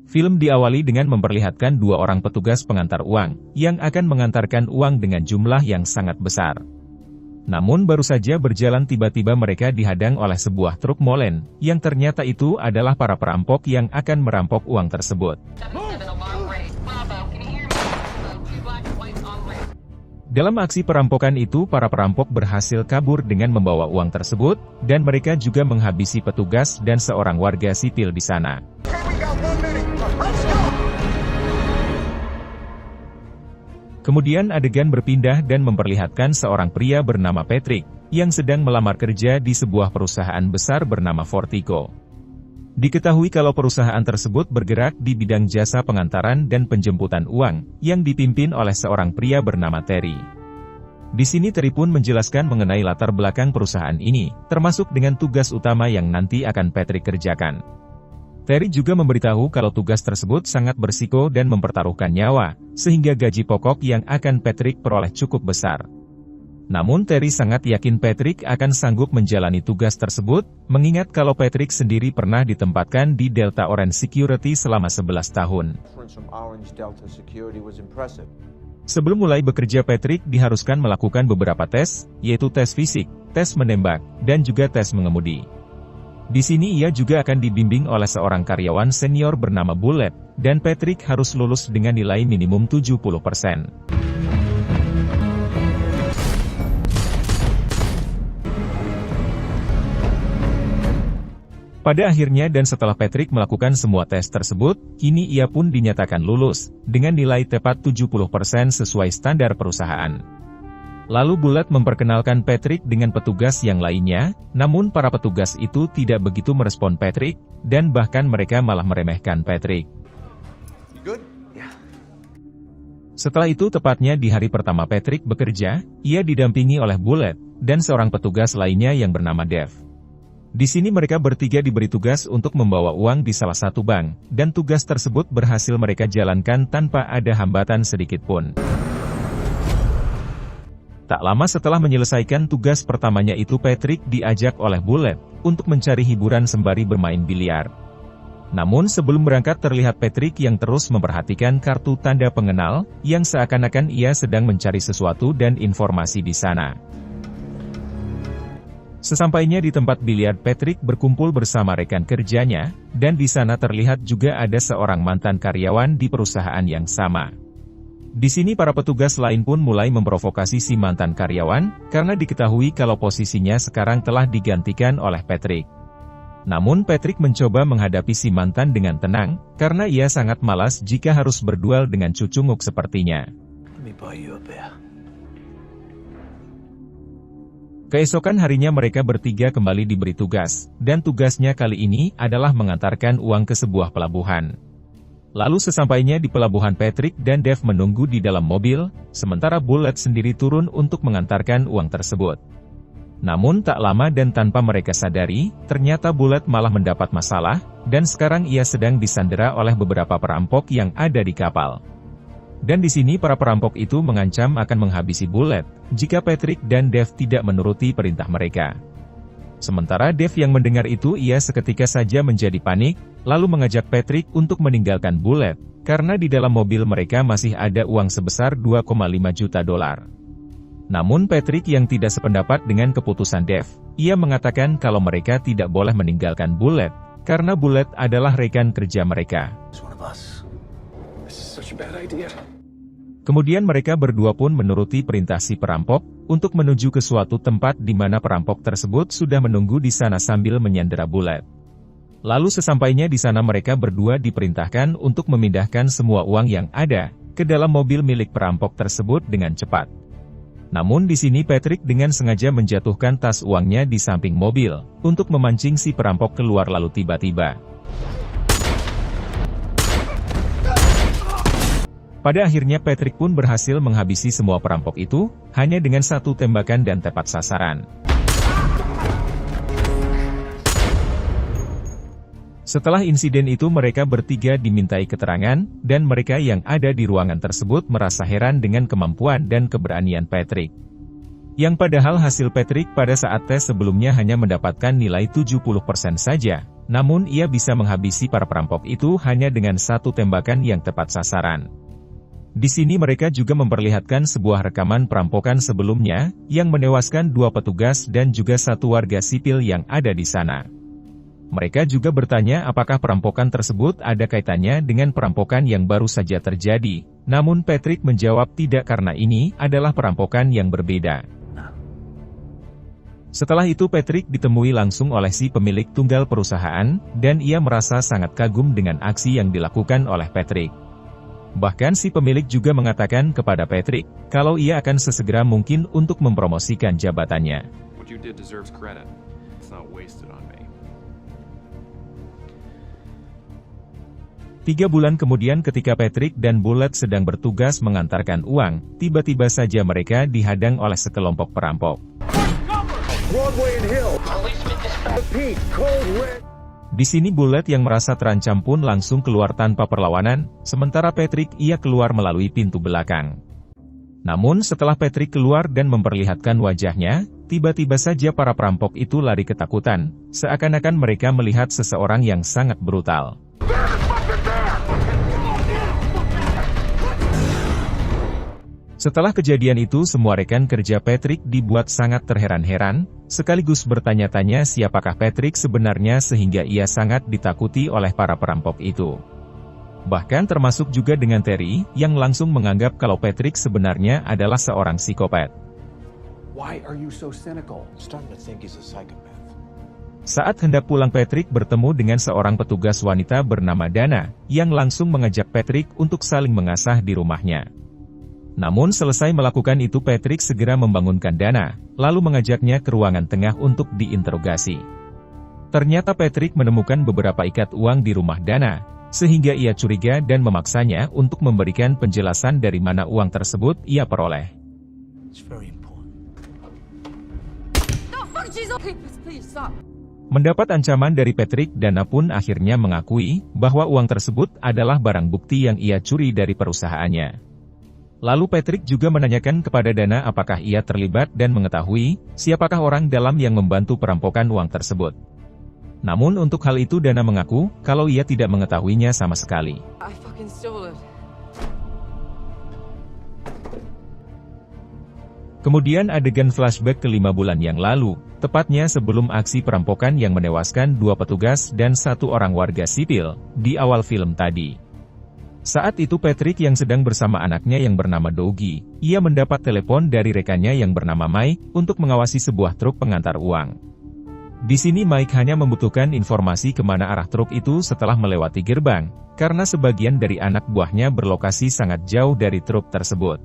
Film diawali dengan memperlihatkan dua orang petugas pengantar uang, yang akan mengantarkan uang dengan jumlah yang sangat besar. Namun baru saja berjalan tiba-tiba mereka dihadang oleh sebuah truk molen, yang ternyata itu adalah para perampok yang akan merampok uang tersebut. Dalam aksi perampokan itu para perampok berhasil kabur dengan membawa uang tersebut, dan mereka juga menghabisi petugas dan seorang warga sipil di sana. Kemudian adegan berpindah dan memperlihatkan seorang pria bernama Patrick, yang sedang melamar kerja di sebuah perusahaan besar bernama Fortico. Diketahui kalau perusahaan tersebut bergerak di bidang jasa pengantaran dan penjemputan uang, yang dipimpin oleh seorang pria bernama Terry. Di sini Terry pun menjelaskan mengenai latar belakang perusahaan ini, termasuk dengan tugas utama yang nanti akan Patrick kerjakan. Terry juga memberitahu kalau tugas tersebut sangat berisiko dan mempertaruhkan nyawa, sehingga gaji pokok yang akan Patrick peroleh cukup besar. Namun Terry sangat yakin Patrick akan sanggup menjalani tugas tersebut, mengingat kalau Patrick sendiri pernah ditempatkan di Delta Orange Security selama 11 tahun. Sebelum mulai bekerja Patrick diharuskan melakukan beberapa tes, yaitu tes fisik, tes menembak, dan juga tes mengemudi. Di sini ia juga akan dibimbing oleh seorang karyawan senior bernama Bullet, dan Patrick harus lulus dengan nilai minimum 70%. Pada akhirnya dan setelah Patrick melakukan semua tes tersebut, kini ia pun dinyatakan lulus, dengan nilai tepat 70% sesuai standar perusahaan. Lalu Bullet memperkenalkan Patrick dengan petugas yang lainnya, namun para petugas itu tidak begitu merespon Patrick, dan bahkan mereka malah meremehkan Patrick. Setelah itu tepatnya di hari pertama Patrick bekerja, ia didampingi oleh Bullet, dan seorang petugas lainnya yang bernama Dave. Di sini mereka bertiga diberi tugas untuk membawa uang di salah satu bank, dan tugas tersebut berhasil mereka jalankan tanpa ada hambatan sedikit pun. Tak lama setelah menyelesaikan tugas pertamanya itu Patrick diajak oleh Bullet, untuk mencari hiburan sembari bermain biliar. Namun sebelum berangkat terlihat Patrick yang terus memperhatikan kartu tanda pengenal, yang seakan-akan ia sedang mencari sesuatu dan informasi di sana. Sesampainya di tempat biliar Patrick berkumpul bersama rekan kerjanya, dan di sana terlihat juga ada seorang mantan karyawan di perusahaan yang sama. Di sini para petugas lain pun mulai memprovokasi si mantan karyawan, karena diketahui kalau posisinya sekarang telah digantikan oleh Patrick. Namun Patrick mencoba menghadapi si mantan dengan tenang, karena ia sangat malas jika harus berduel dengan cucunguk sepertinya. Keesokan harinya mereka bertiga kembali diberi tugas, dan tugasnya kali ini adalah mengantarkan uang ke sebuah pelabuhan. Lalu sesampainya di pelabuhan Patrick dan Dave menunggu di dalam mobil, sementara Bullet sendiri turun untuk mengantarkan uang tersebut. Namun tak lama dan tanpa mereka sadari, ternyata Bullet malah mendapat masalah, dan sekarang ia sedang disandera oleh beberapa perampok yang ada di kapal. Dan di sini para perampok itu mengancam akan menghabisi Bullet, jika Patrick dan Dave tidak menuruti perintah mereka. Sementara Dave yang mendengar itu ia seketika saja menjadi panik, lalu mengajak Patrick untuk meninggalkan Bullet, karena di dalam mobil mereka masih ada uang sebesar 2,5 juta dolar. Namun Patrick yang tidak sependapat dengan keputusan Dave, ia mengatakan kalau mereka tidak boleh meninggalkan Bullet, karena Bullet adalah rekan kerja mereka. Kemudian mereka berdua pun menuruti perintah si perampok, untuk menuju ke suatu tempat di mana perampok tersebut sudah menunggu di sana sambil menyandera Bullet. Lalu sesampainya di sana mereka berdua diperintahkan untuk memindahkan semua uang yang ada, ke dalam mobil milik perampok tersebut dengan cepat. Namun di sini Patrick dengan sengaja menjatuhkan tas uangnya di samping mobil, untuk memancing si perampok keluar lalu tiba-tiba. Pada akhirnya Patrick pun berhasil menghabisi semua perampok itu, hanya dengan satu tembakan dan tepat sasaran. Setelah insiden itu mereka bertiga dimintai keterangan, dan mereka yang ada di ruangan tersebut merasa heran dengan kemampuan dan keberanian Patrick. Yang padahal hasil Patrick pada saat tes sebelumnya hanya mendapatkan nilai 70% saja, namun ia bisa menghabisi para perampok itu hanya dengan satu tembakan yang tepat sasaran. Di sini mereka juga memperlihatkan sebuah rekaman perampokan sebelumnya, yang menewaskan 2 petugas dan juga 1 warga sipil yang ada di sana. Mereka juga bertanya apakah perampokan tersebut ada kaitannya dengan perampokan yang baru saja terjadi, namun Patrick menjawab tidak karena ini adalah perampokan yang berbeda. Setelah itu Patrick ditemui langsung oleh si pemilik tunggal perusahaan, dan ia merasa sangat kagum dengan aksi yang dilakukan oleh Patrick. Bahkan si pemilik juga mengatakan kepada Patrick, kalau ia akan sesegera mungkin untuk mempromosikan jabatannya. 3 bulan kemudian ketika Patrick dan Bullet sedang bertugas mengantarkan uang, tiba-tiba saja mereka dihadang oleh sekelompok perampok. Di sini Bullet yang merasa terancam pun langsung keluar tanpa perlawanan, sementara Patrick ia keluar melalui pintu belakang. Namun setelah Patrick keluar dan memperlihatkan wajahnya, tiba-tiba saja para perampok itu lari ketakutan, seakan-akan mereka melihat seseorang yang sangat brutal. Setelah kejadian itu semua rekan kerja Patrick dibuat sangat terheran-heran, sekaligus bertanya-tanya siapakah Patrick sebenarnya sehingga ia sangat ditakuti oleh para perampok itu. Bahkan termasuk juga dengan Terry, yang langsung menganggap kalau Patrick sebenarnya adalah seorang psikopat. Saat hendak pulang Patrick bertemu dengan seorang petugas wanita bernama Dana, yang langsung mengajak Patrick untuk saling mengasah di rumahnya. Namun selesai melakukan itu Patrick segera membangunkan Dana, lalu mengajaknya ke ruangan tengah untuk diinterogasi. Ternyata Patrick menemukan beberapa ikat uang di rumah Dana, sehingga ia curiga dan memaksanya untuk memberikan penjelasan dari mana uang tersebut ia peroleh. Mendapat ancaman dari Patrick, Dana pun akhirnya mengakui bahwa uang tersebut adalah barang bukti yang ia curi dari perusahaannya. Lalu Patrick juga menanyakan kepada Dana apakah ia terlibat dan mengetahui siapakah orang dalam yang membantu perampokan uang tersebut. Namun untuk hal itu Dana mengaku kalau ia tidak mengetahuinya sama sekali. Kemudian adegan flashback ke 5 bulan yang lalu, tepatnya sebelum aksi perampokan yang menewaskan 2 petugas dan 1 orang warga sipil, di awal film tadi. Saat itu Patrick yang sedang bersama anaknya yang bernama Dougie, ia mendapat telepon dari rekannya yang bernama Mike, untuk mengawasi sebuah truk pengantar uang. Di sini Mike hanya membutuhkan informasi kemana arah truk itu setelah melewati gerbang, karena sebagian dari anak buahnya berlokasi sangat jauh dari truk tersebut.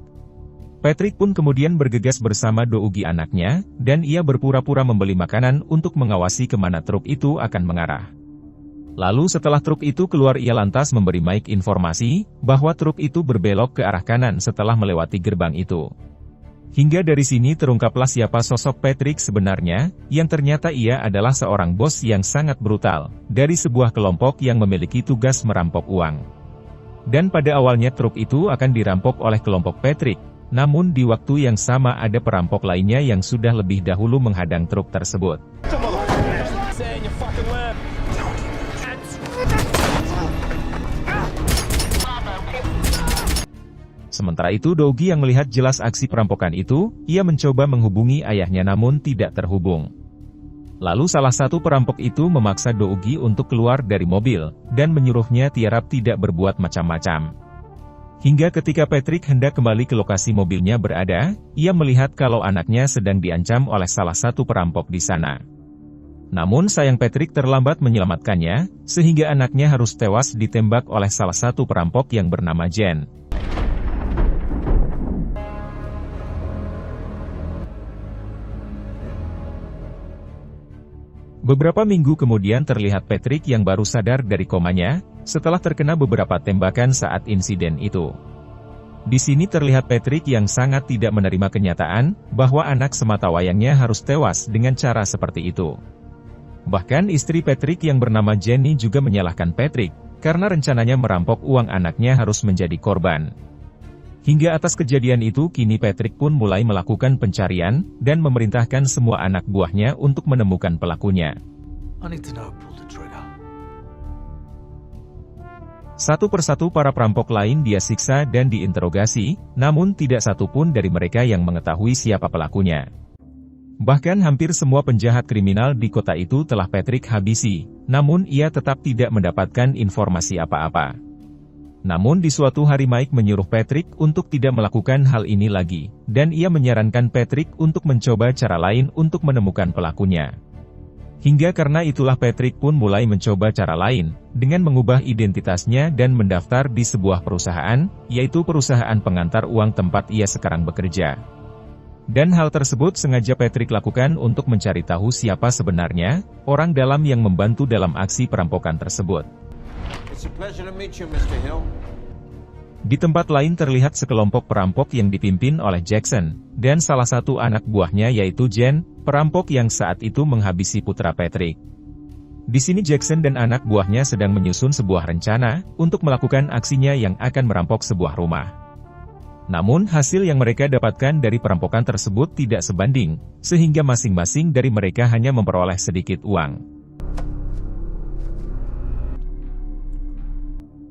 Patrick pun kemudian bergegas bersama Dougie anaknya, dan ia berpura-pura membeli makanan untuk mengawasi kemana truk itu akan mengarah. Lalu setelah truk itu keluar ia lantas memberi Mike informasi, bahwa truk itu berbelok ke arah kanan setelah melewati gerbang itu. Hingga dari sini terungkaplah siapa sosok Patrick sebenarnya, yang ternyata ia adalah seorang bos yang sangat brutal, dari sebuah kelompok yang memiliki tugas merampok uang. Dan pada awalnya truk itu akan dirampok oleh kelompok Patrick, namun di waktu yang sama ada perampok lainnya yang sudah lebih dahulu menghadang truk tersebut. Sementara itu Dougie yang melihat jelas aksi perampokan itu, ia mencoba menghubungi ayahnya namun tidak terhubung. Lalu salah satu perampok itu memaksa Dougie untuk keluar dari mobil, dan menyuruhnya tiarap tidak berbuat macam-macam. Hingga ketika Patrick hendak kembali ke lokasi mobilnya berada, ia melihat kalau anaknya sedang diancam oleh salah satu perampok di sana. Namun sayang Patrick terlambat menyelamatkannya, sehingga anaknya harus tewas ditembak oleh salah satu perampok yang bernama Jen. Beberapa minggu kemudian terlihat Patrick yang baru sadar dari komanya, setelah terkena beberapa tembakan saat insiden itu. Di sini terlihat Patrick yang sangat tidak menerima kenyataan, bahwa anak sematawayangnya harus tewas dengan cara seperti itu. Bahkan istri Patrick yang bernama Jenny juga menyalahkan Patrick, karena rencananya merampok uang anaknya harus menjadi korban. Hingga atas kejadian itu kini Patrick pun mulai melakukan pencarian, dan memerintahkan semua anak buahnya untuk menemukan pelakunya. Satu persatu para perampok lain dia siksa dan diinterogasi, namun tidak satu pun dari mereka yang mengetahui siapa pelakunya. Bahkan hampir semua penjahat kriminal di kota itu telah Patrick habisi, namun ia tetap tidak mendapatkan informasi apa-apa. Namun di suatu hari Mike menyuruh Patrick untuk tidak melakukan hal ini lagi, dan ia menyarankan Patrick untuk mencoba cara lain untuk menemukan pelakunya. Hingga karena itulah Patrick pun mulai mencoba cara lain, dengan mengubah identitasnya dan mendaftar di sebuah perusahaan, yaitu perusahaan pengantar uang tempat ia sekarang bekerja. Dan hal tersebut sengaja Patrick lakukan untuk mencari tahu siapa sebenarnya orang dalam yang membantu dalam aksi perampokan tersebut. Di tempat lain terlihat sekelompok perampok yang dipimpin oleh Jackson, dan salah satu anak buahnya yaitu Jen, perampok yang saat itu menghabisi putra Patrick. Di sini Jackson dan anak buahnya sedang menyusun sebuah rencana untuk melakukan aksinya yang akan merampok sebuah rumah. Namun hasil yang mereka dapatkan dari perampokan tersebut tidak sebanding, sehingga masing-masing dari mereka hanya memperoleh sedikit uang.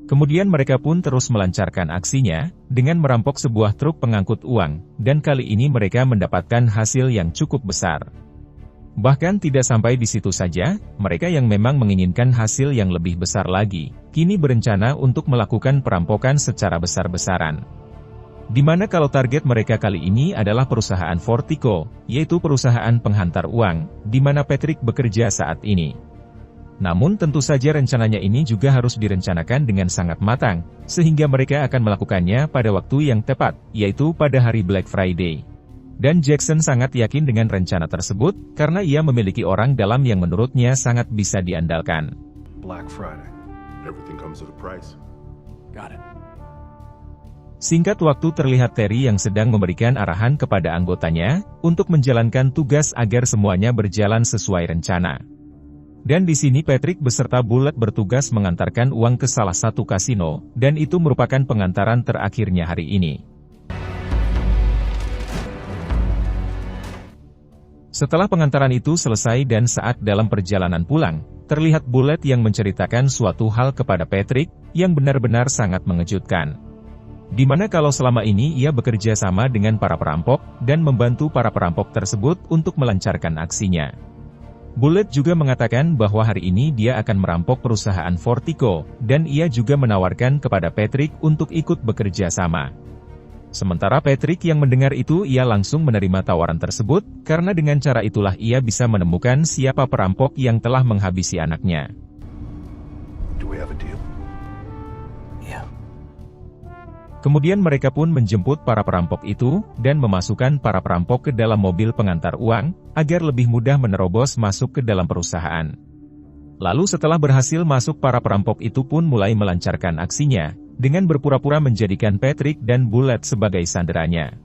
Kemudian mereka pun terus melancarkan aksinya, dengan merampok sebuah truk pengangkut uang, dan kali ini mereka mendapatkan hasil yang cukup besar. Bahkan tidak sampai di situ saja, mereka yang memang menginginkan hasil yang lebih besar lagi, kini berencana untuk melakukan perampokan secara besar-besaran. Di mana kalau target mereka kali ini adalah perusahaan Fortico, yaitu perusahaan penghantar uang, di mana Patrick bekerja saat ini. Namun tentu saja rencananya ini juga harus direncanakan dengan sangat matang, sehingga mereka akan melakukannya pada waktu yang tepat, yaitu pada hari Black Friday. Dan Jackson sangat yakin dengan rencana tersebut, karena ia memiliki orang dalam yang menurutnya sangat bisa diandalkan. Black Friday. Everything comes at a price. Got it. Singkat waktu terlihat Terry yang sedang memberikan arahan kepada anggotanya, untuk menjalankan tugas agar semuanya berjalan sesuai rencana. Dan di sini Patrick beserta Bullet bertugas mengantarkan uang ke salah satu kasino, dan itu merupakan pengantaran terakhirnya hari ini. Setelah pengantaran itu selesai dan saat dalam perjalanan pulang, terlihat Bullet yang menceritakan suatu hal kepada Patrick, yang benar-benar sangat mengejutkan. Di mana kalau selama ini ia bekerja sama dengan para perampok, dan membantu para perampok tersebut untuk melancarkan aksinya. Bullet juga mengatakan bahwa hari ini dia akan merampok perusahaan Fortico, dan ia juga menawarkan kepada Patrick untuk ikut bekerja sama. Sementara Patrick yang mendengar itu ia langsung menerima tawaran tersebut, karena dengan cara itulah ia bisa menemukan siapa perampok yang telah menghabisi anaknya. Do we have a deal? Kemudian mereka pun menjemput para perampok itu, dan memasukkan para perampok ke dalam mobil pengantar uang, agar lebih mudah menerobos masuk ke dalam perusahaan. Lalu setelah berhasil masuk para perampok itu pun mulai melancarkan aksinya, dengan berpura-pura menjadikan Patrick dan Bullet sebagai sanderanya.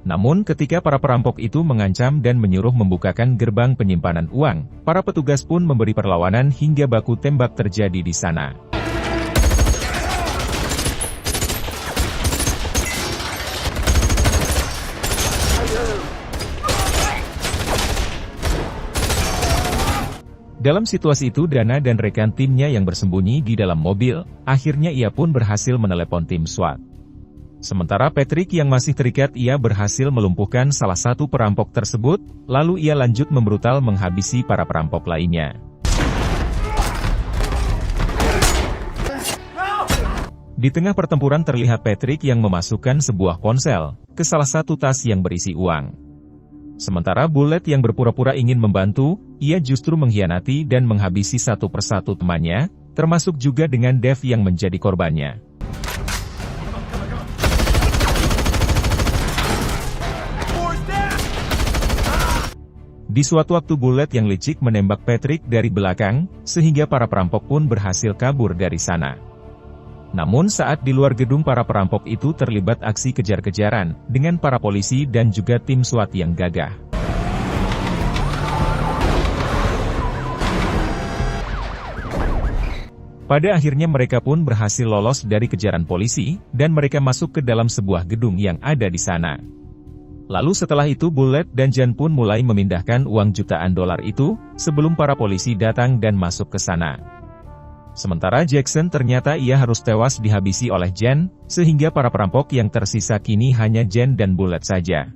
Namun ketika para perampok itu mengancam dan menyuruh membukakan gerbang penyimpanan uang, para petugas pun memberi perlawanan hingga baku tembak terjadi di sana. Dalam situasi itu Dana dan rekan timnya yang bersembunyi di dalam mobil, akhirnya ia pun berhasil menelepon tim SWAT. Sementara Patrick yang masih terikat ia berhasil melumpuhkan salah satu perampok tersebut, lalu ia lanjut membrutal menghabisi para perampok lainnya. Di tengah pertempuran terlihat Patrick yang memasukkan sebuah ponsel ke salah satu tas yang berisi uang. Sementara Bullet yang berpura-pura ingin membantu, ia justru mengkhianati dan menghabisi satu persatu temannya, termasuk juga dengan Dave yang menjadi korbannya. Di suatu waktu Bullet yang licik menembak Patrick dari belakang, sehingga para perampok pun berhasil kabur dari sana. Namun saat di luar gedung para perampok itu terlibat aksi kejar-kejaran, dengan para polisi dan juga tim SWAT yang gagah. Pada akhirnya mereka pun berhasil lolos dari kejaran polisi, dan mereka masuk ke dalam sebuah gedung yang ada di sana. Lalu setelah itu Bullet dan Jen pun mulai memindahkan uang jutaan dolar itu, sebelum para polisi datang dan masuk ke sana. Sementara Jackson ternyata ia harus tewas dihabisi oleh Jen, sehingga para perampok yang tersisa kini hanya Jen dan Bullet saja.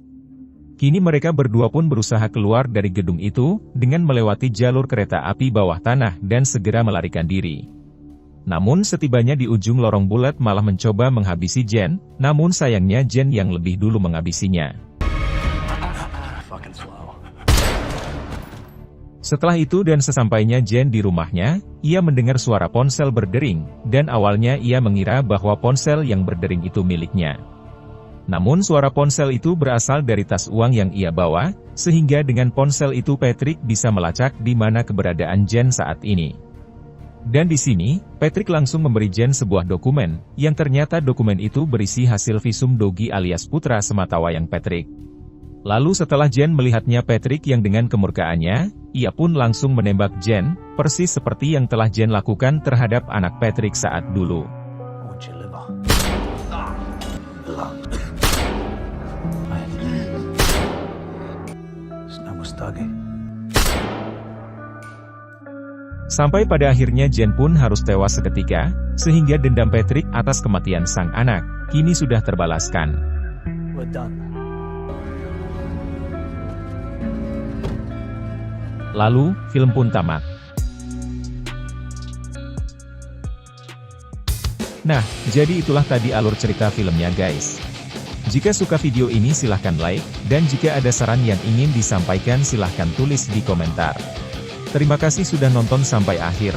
Kini mereka berdua pun berusaha keluar dari gedung itu, dengan melewati jalur kereta api bawah tanah dan segera melarikan diri. Namun setibanya di ujung lorong Bullet malah mencoba menghabisi Jen, namun sayangnya Jen yang lebih dulu menghabisinya. Setelah itu dan sesampainya Jen di rumahnya, ia mendengar suara ponsel berdering, dan awalnya ia mengira bahwa ponsel yang berdering itu miliknya. Namun suara ponsel itu berasal dari tas uang yang ia bawa, sehingga dengan ponsel itu Patrick bisa melacak di mana keberadaan Jen saat ini. Dan di sini, Patrick langsung memberi Jen sebuah dokumen, yang ternyata dokumen itu berisi hasil visum Dogi alias putra sematawayang Patrick. Lalu setelah Jen melihatnya Patrick yang dengan kemurkaannya, ia pun langsung menembak Jen, persis seperti yang telah Jen lakukan terhadap anak Patrick saat dulu. Sampai pada akhirnya Jen pun harus tewas seketika, sehingga dendam Patrick atas kematian sang anak, kini sudah terbalaskan. Lalu, film pun tamat. Nah, jadi itulah tadi alur cerita filmnya guys. Jika suka video ini silahkan like, dan jika ada saran yang ingin disampaikan silahkan tulis di komentar. Terima kasih sudah nonton sampai akhir.